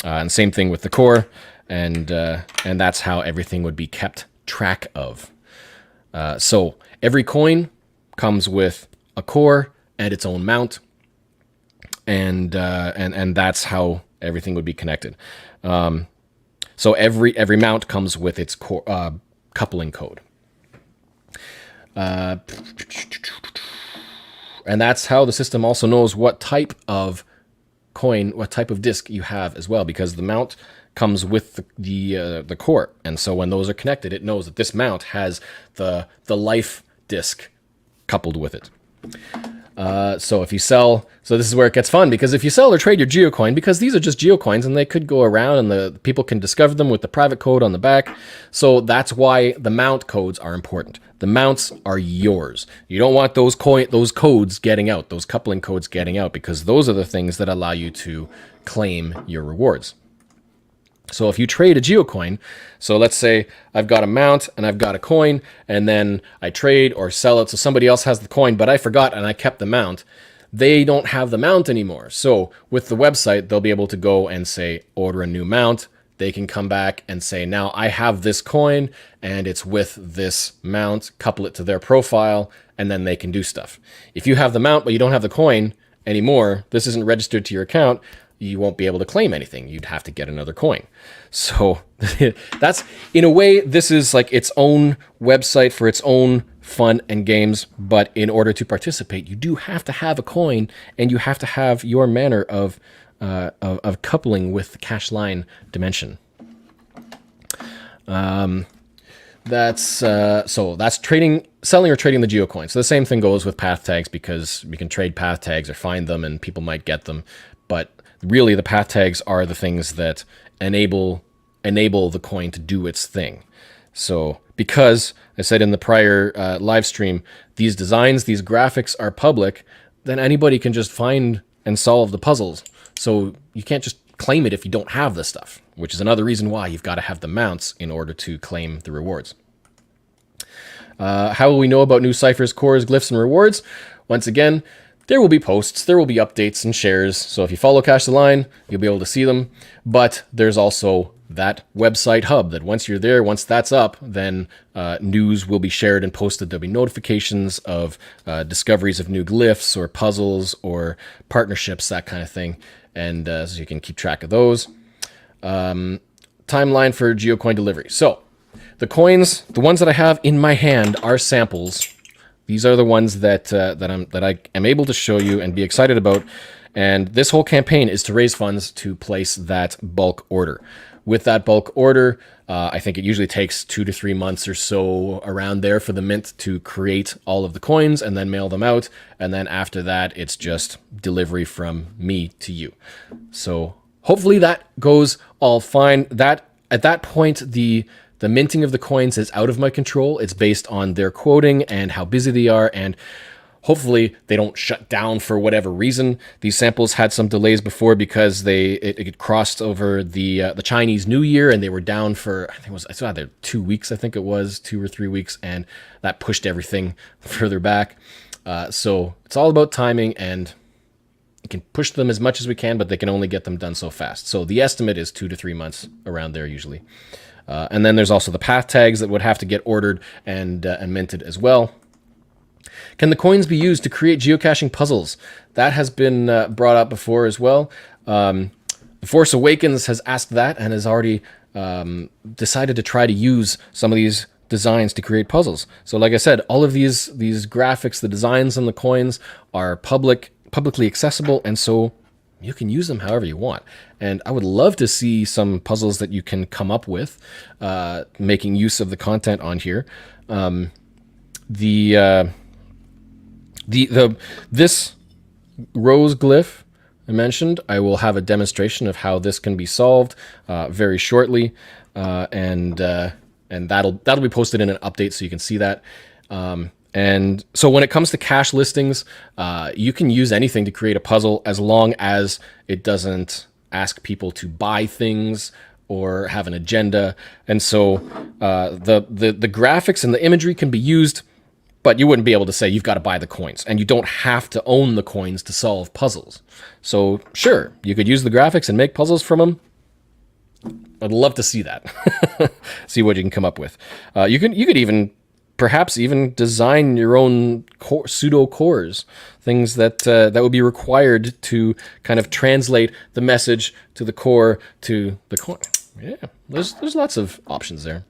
And same thing with the core, and that's how everything would be kept track of. So every coin comes with a core and its own mount, and that's how everything would be connected. So every mount comes with its core, coupling code. And that's how the system also knows what type of coin, what type of disk you have as well, because the mount comes with the core. And so when those are connected, it knows that this mount has the life disk coupled with it. So if you sell, so this is where it gets fun, because if you sell or trade your geocoin, because these are just geocoins and they could go around and the people can discover them with the private code on the back. So that's why the mount codes are important. The mounts are yours. You don't want those codes getting out, those coupling codes getting out, because those are the things that allow you to claim your rewards. So if you trade a geocoin, so let's say I've got a mount and I've got a coin, and then I trade or sell it so somebody else has the coin, but I forgot and I kept the mount. They don't have the mount anymore. So with the website, they'll be able to go and say, order a new mount. They can come back and say, now I have this coin and it's with this mount, couple it to their profile, and then they can do stuff. If you have the mount, but you don't have the coin anymore, this isn't registered to your account, you won't be able to claim anything. You'd have to get another coin. So that's, in a way, this is like its own website for its own fun and games. But in order to participate, you do have to have a coin, and you have to have your manner of coupling with the cash line dimension. That's trading, selling or trading the geocoin. So the same thing goes with path tags, because we can trade path tags or find them and people might get them. But really the path tags are the things that enable the coin to do its thing. So because I said in the prior live stream, these designs, these graphics are public, then anybody can just find and solve the puzzles. So you can't just claim it if you don't have the stuff, which is another reason why you've got to have the mounts in order to claim the rewards. How will we know about new ciphers, cores, glyphs, and rewards? Once again, there will be posts, there will be updates and shares. So if you follow Cache the Line, you'll be able to see them. But there's also that website hub that once you're there, once that's up, then news will be shared and posted. There'll be notifications of discoveries of new glyphs or puzzles or partnerships, that kind of thing. And so you can keep track of those. Timeline for geocoin delivery. So the coins, the ones that I have in my hand, are samples. These are the ones that I am able to show you and be excited about. And this whole campaign is to raise funds to place that bulk order. With that bulk order, I think it usually takes 2 to 3 months or so around there for the mint to create all of the coins and then mail them out. And then after that, it's just delivery from me to you. So hopefully that goes all fine. That at that point, the minting of the coins is out of my control. It's based on their quoting and how busy they are, and hopefully they don't shut down for whatever reason. These samples had some delays before because it crossed over the Chinese New Year, and they were down for, I think it's either 2 weeks, I think it was 2 or 3 weeks, and that pushed everything further back. So it's all about timing, and we can push them as much as we can, but they can only get them done so fast. So the estimate is 2 to 3 months around there usually. And then there's also the path tags that would have to get ordered and minted as well. Can the coins be used to create geocaching puzzles? That has been brought up before as well. The Force Awakens has asked that and has already decided to try to use some of these designs to create puzzles. So like I said, all of these graphics, the designs on the coins are publicly accessible, and so you can use them however you want. And I would love to see some puzzles that you can come up with, making use of the content on here. This rose glyph I mentioned, I will have a demonstration of how this can be solved very shortly, and that'll be posted in an update so you can see that. And so when it comes to cash listings, you can use anything to create a puzzle as long as it doesn't ask people to buy things or have an agenda. And so the graphics and the imagery can be used, but you wouldn't be able to say you've got to buy the coins, and you don't have to own the coins to solve puzzles. So sure, you could use the graphics and make puzzles from them. I'd love to see that. See what you can come up with. You could even perhaps even design your own pseudo cores, things that that would be required to kind of translate the message to the core to the coin. Yeah, there's lots of options there.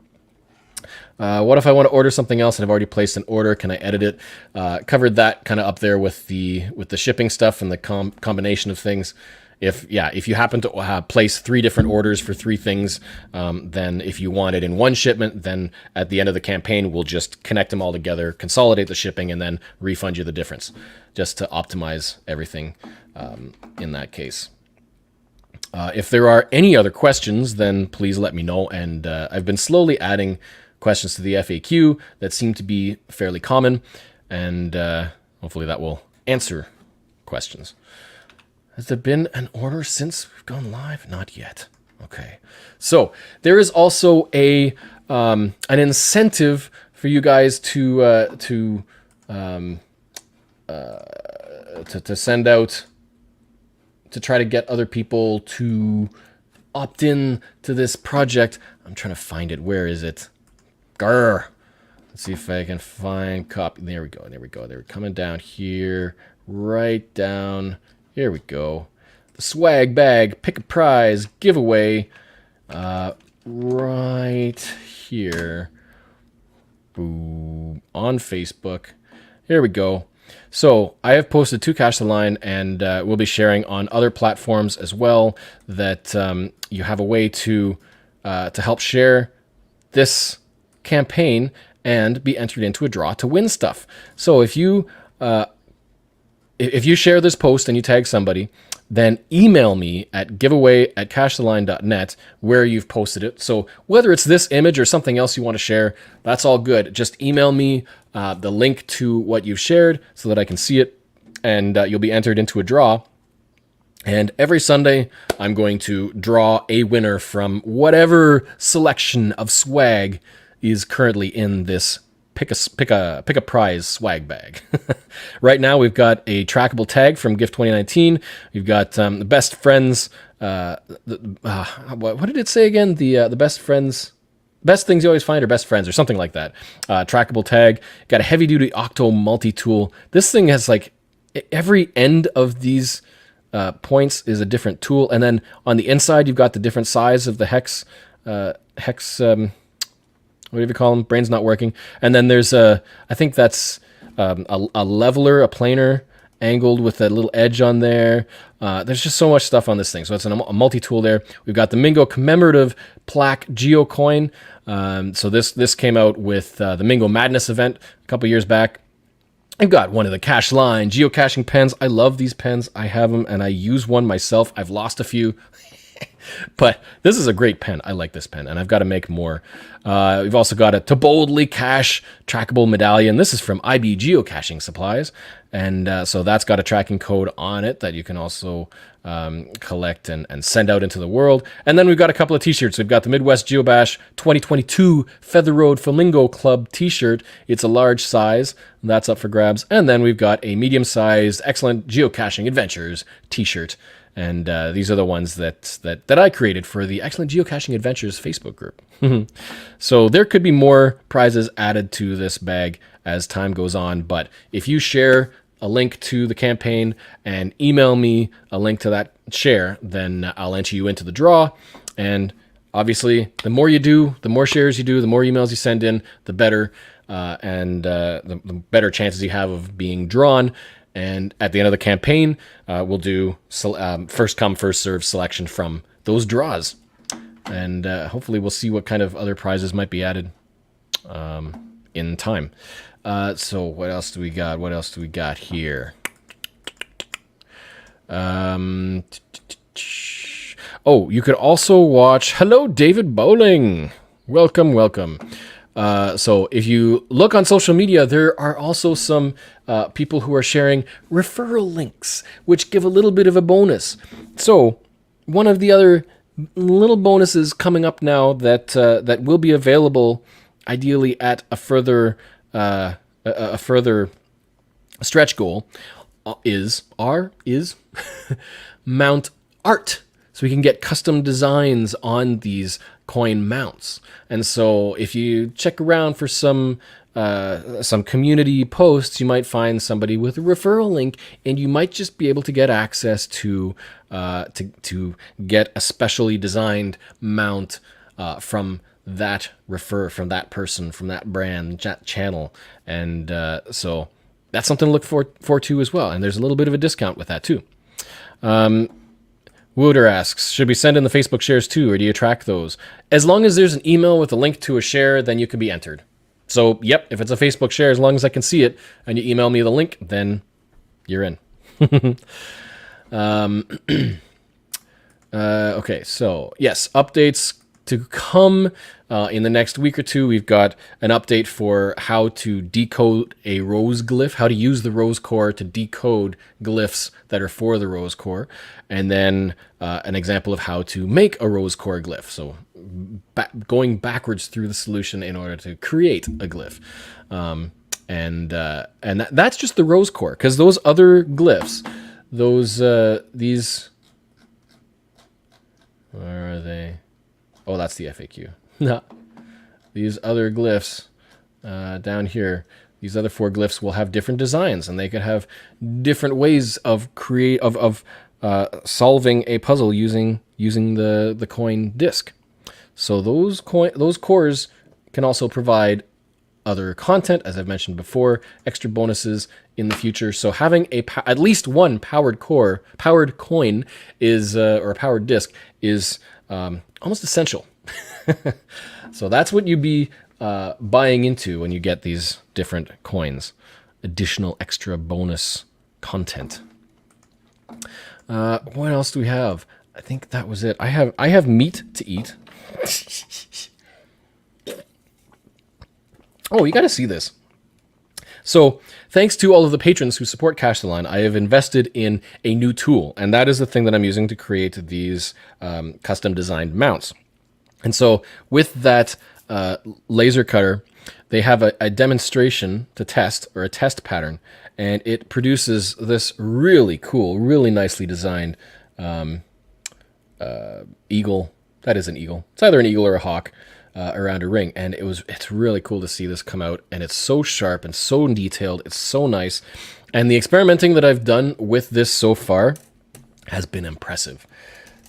What if I want to order something else and I've already placed an order? Can I edit it? Covered that kind of up there with the shipping stuff and the combination of things. If you happen to place 3 different orders for 3 things, then if you want it in one shipment, then at the end of the campaign, we'll just connect them all together, consolidate the shipping, and then refund you the difference, just to optimize everything in that case. If there are any other questions, then please let me know. And I've been slowly adding questions to the FAQ that seem to be fairly common, and hopefully that will answer questions. Has there been an order since we've gone live? Not yet. Okay. So there is also an incentive for you guys to send out, to try to get other people to opt in to this project. I'm trying to find it. Where is it? Grr. Let's see if I can find copy. There we go. There we go. They're coming down here, right down. Here we go. The swag bag, pick a prize, giveaway, right here. Boom. On Facebook. Here we go. So I have posted to Cash the Line, and we'll be sharing on other platforms as well, that you have a way to help share this campaign and be entered into a draw to win stuff. So if you share this post and you tag somebody, then email me at giveaway@cashtheline.net where you've posted it. So whether it's this image or something else you want to share, that's all good. Just email me the link to what you've shared so that I can see it, and you'll be entered into a draw. And every Sunday, I'm going to draw a winner from whatever selection of swag is currently in this pick a prize swag bag. Right now, we've got a trackable tag from Gift 2019. We've got the best friends. What did it say again? The best friends. Best things you always find are best friends, or something like that. Trackable tag. Got a heavy duty octo multi-tool. This thing has like every end of these points is a different tool, and then on the inside you've got the different size of the hex. What do you call them? Brain's not working. And then there's I think that's a leveler, a planer, angled with a little edge on there. There's just so much stuff on this thing. So it's a multi-tool there. We've got the Mingo commemorative plaque geocoin. So this came out with the Mingo Madness event a couple years back. I've got one of the Cash Line geocaching pens. I love these pens. I have them, and I use one myself. I've lost a few. But this is a great pen. I like this pen, and I've got to make more. We've also got a To Boldly Cache trackable medallion. This is from IB Geocaching Supplies, and so that's got a tracking code on it that you can also collect and send out into the world. And then we've got a couple of t-shirts. We've got the Midwest Geobash 2022 Feather Road Flamingo Club t-shirt. It's a large size. That's up for grabs. And then we've got a medium-sized Excellent Geocaching Adventures t-shirt. And these are the ones that I created for the Excellent Geocaching Adventures Facebook group. So there could be more prizes added to this bag as time goes on. But if you share a link to the campaign and email me a link to that share, then I'll enter you into the draw. And obviously, the more you do, the more shares you do, the more emails you send in, the better. And the better chances you have of being drawn. And at the end of the campaign, we'll do first come, first serve selection from those draws. And hopefully we'll see what kind of other prizes might be added in time. So what else do we got? What else do we got here? Oh, you could also watch... Hello, David Bowling. Welcome, welcome. So if you look on social media, there are also some people who are sharing referral links, which give a little bit of a bonus. So one of the other little bonuses coming up now that will be available, ideally at a further stretch goal, is mount art. So we can get custom designs on these coin mounts. And so if you check around for some community posts, you might find somebody with a referral link, and you might just be able to get access to get a specially designed mount from that from that person, from that brand, that channel. And so that's something to look for to as well. And there's a little bit of a discount with that too. Wooder asks, should we send in the Facebook shares too, or do you track those? As long as there's an email with a link to a share, then you can be entered. So, yep, if it's a Facebook share, as long as I can see it, and you email me the link, then you're in. Okay, so, yes, updates to come in the next week or two. We've got an update for how to decode a rose glyph, how to use the rose core to decode glyphs that are for the rose core, and then an example of how to make a rose core glyph. So going backwards through the solution in order to create a glyph. And that's just the rose core, because those other glyphs, these, where are they? Oh, that's the FAQ. These other glyphs down here, these other 4 glyphs will have different designs, and they could have different ways of solving a puzzle using the coin disc. So those cores can also provide other content, as I've mentioned before, extra bonuses in the future. So having at least one powered coin is or a powered disc is almost essential. So that's what you'd be buying into when you get these different coins. Additional extra bonus content. What else do we have? I think that was it. I have meat to eat. Oh, you got to see this. So thanks to all of the patrons who support Cash the Line, I have invested in a new tool, and that is the thing that I'm using to create these custom designed mounts. And so with that laser cutter, they have a demonstration to test, or a test pattern, and it produces this really cool, really nicely designed eagle. That is an eagle. It's either an eagle or a hawk around a ring, and it's really cool to see this come out, and it's so sharp and so detailed. It's so nice, and the experimenting that I've done with this so far has been impressive.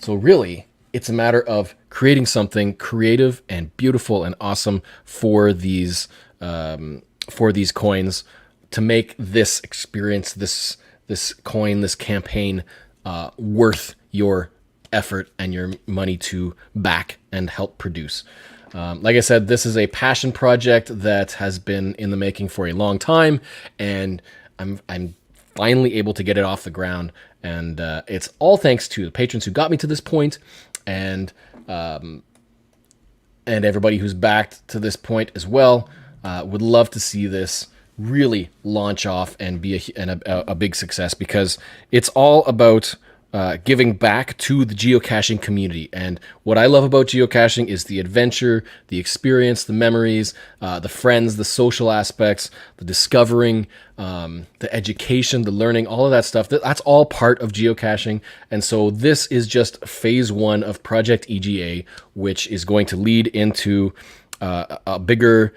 So really, it's a matter of creating something creative and beautiful and awesome for these coins to make this experience, this coin, this campaign worth your effort and your money to back and help produce. Like I said, this is a passion project that has been in the making for a long time, and I'm finally able to get it off the ground. And it's all thanks to the patrons who got me to this point, and everybody who's backed to this point as well. Would love to see this really launch off and be a big success, because it's all about giving back to the geocaching community. And what I love about geocaching is the adventure, the experience, the memories, the friends, the social aspects, the discovering, the education, the learning, all of that stuff. That's all part of geocaching. And so this is just phase 1 of Project EGA, which is going to lead into a bigger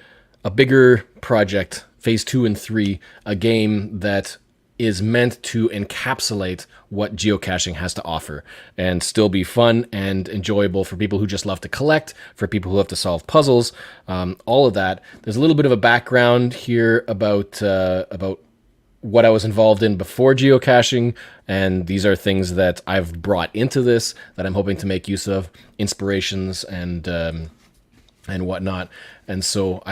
project, phase 2 and 3, a game that is meant to encapsulate what geocaching has to offer and still be fun and enjoyable for people who just love to collect, for people who love to solve puzzles, all of that. There's a little bit of a background here about what I was involved in before geocaching, and these are things that I've brought into this that I'm hoping to make use of, inspirations and whatnot. And so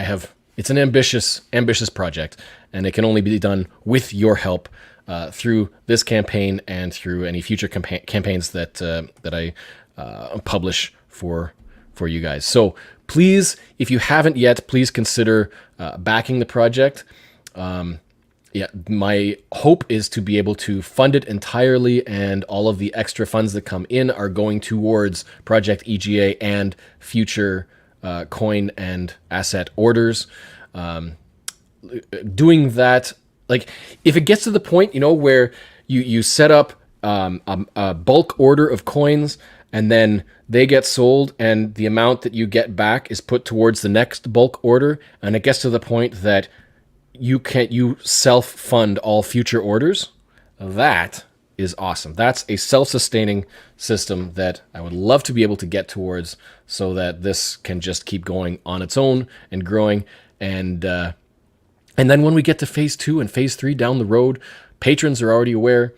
it's an ambitious project, and it can only be done with your help through this campaign and through any future campaigns that I publish for for you guys. So please, if you haven't yet, please consider backing the project. Yeah, my hope is to be able to fund it entirely, and all of the extra funds that come in are going towards Project EGA and future coin and asset orders. Doing that, like, if it gets to the point, you know, where you set up a bulk order of coins, and then they get sold, and the amount that you get back is put towards the next bulk order, and it gets to the point that you self-fund all future orders, that is awesome. That's a self-sustaining system that I would love to be able to get towards, so that this can just keep going on its own and growing. And then when we get to phase 2 and phase 3 down the road, patrons are already aware.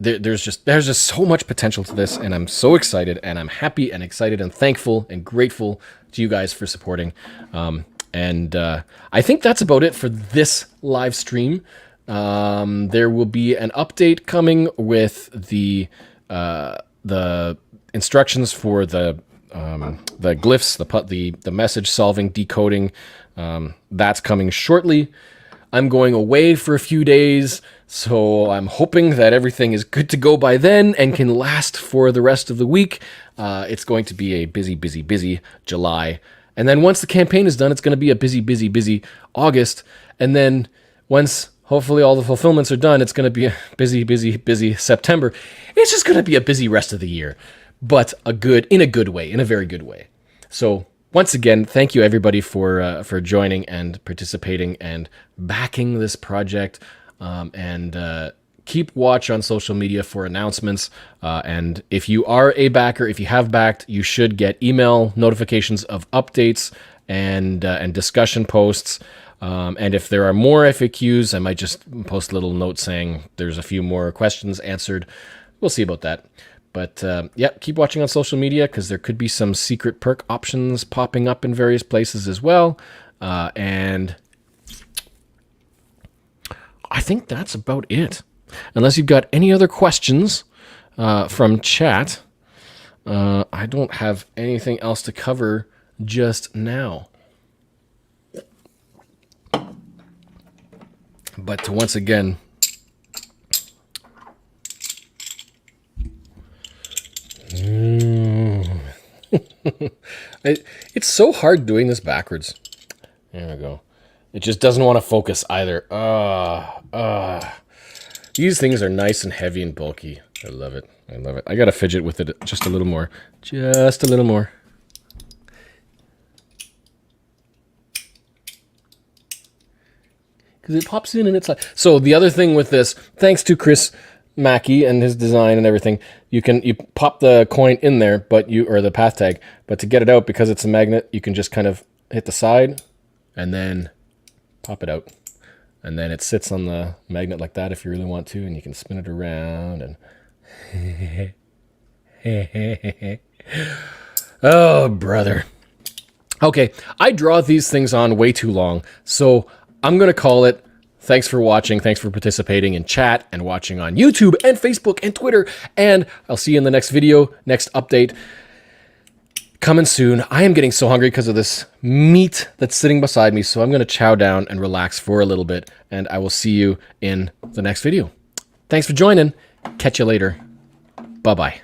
There's just so much potential to this, and I'm so excited, and I'm happy and excited and thankful and grateful to you guys for supporting. And I think that's about it for this live stream. There will be an update coming with the instructions for the glyphs, the message solving, decoding. That's coming shortly. I'm going away for a few days, so I'm hoping that everything is good to go by then and can last for the rest of the week. It's going to be a busy July. And then once the campaign is done, it's going to be a busy August. And then once hopefully all the fulfillments are done, it's going to be a busy September. It's just going to be a busy rest of the year, but in a very good way. So once again, thank you everybody for joining and participating and backing this project. And keep watch on social media for announcements. And if you are a backer, if you have backed, you should get email notifications of updates and discussion posts. And if there are more FAQs, I might just post a little note saying there's a few more questions answered. We'll see about that. But yeah, keep watching on social media, because there could be some secret perk options popping up in various places as well. And I think that's about it. Unless you've got any other questions from chat, I don't have anything else to cover just now. But to once again, it's so hard doing this backwards. There we go. It just doesn't want to focus either. These things are nice and heavy and bulky. I love it. I gotta fidget with it just a little more. Just a little more. Because it pops in and it's like... So the other thing with this, thanks to Chris Mackey and his design and everything, you pop the coin in there, or the path tag, but to get it out, because it's a magnet, you can just kind of hit the side and then pop it out. And then it sits on the magnet like that if you really want to, and you can spin it around and... Oh, brother. Okay, I draw these things on way too long, so I'm going to call it. Thanks for watching. Thanks for participating in chat and watching on YouTube and Facebook and Twitter. And I'll see you in the next video, next update. Coming soon. I am getting so hungry because of this meat that's sitting beside me, so I'm going to chow down and relax for a little bit, and I will see you in the next video. Thanks for joining. Catch you later. Bye-bye.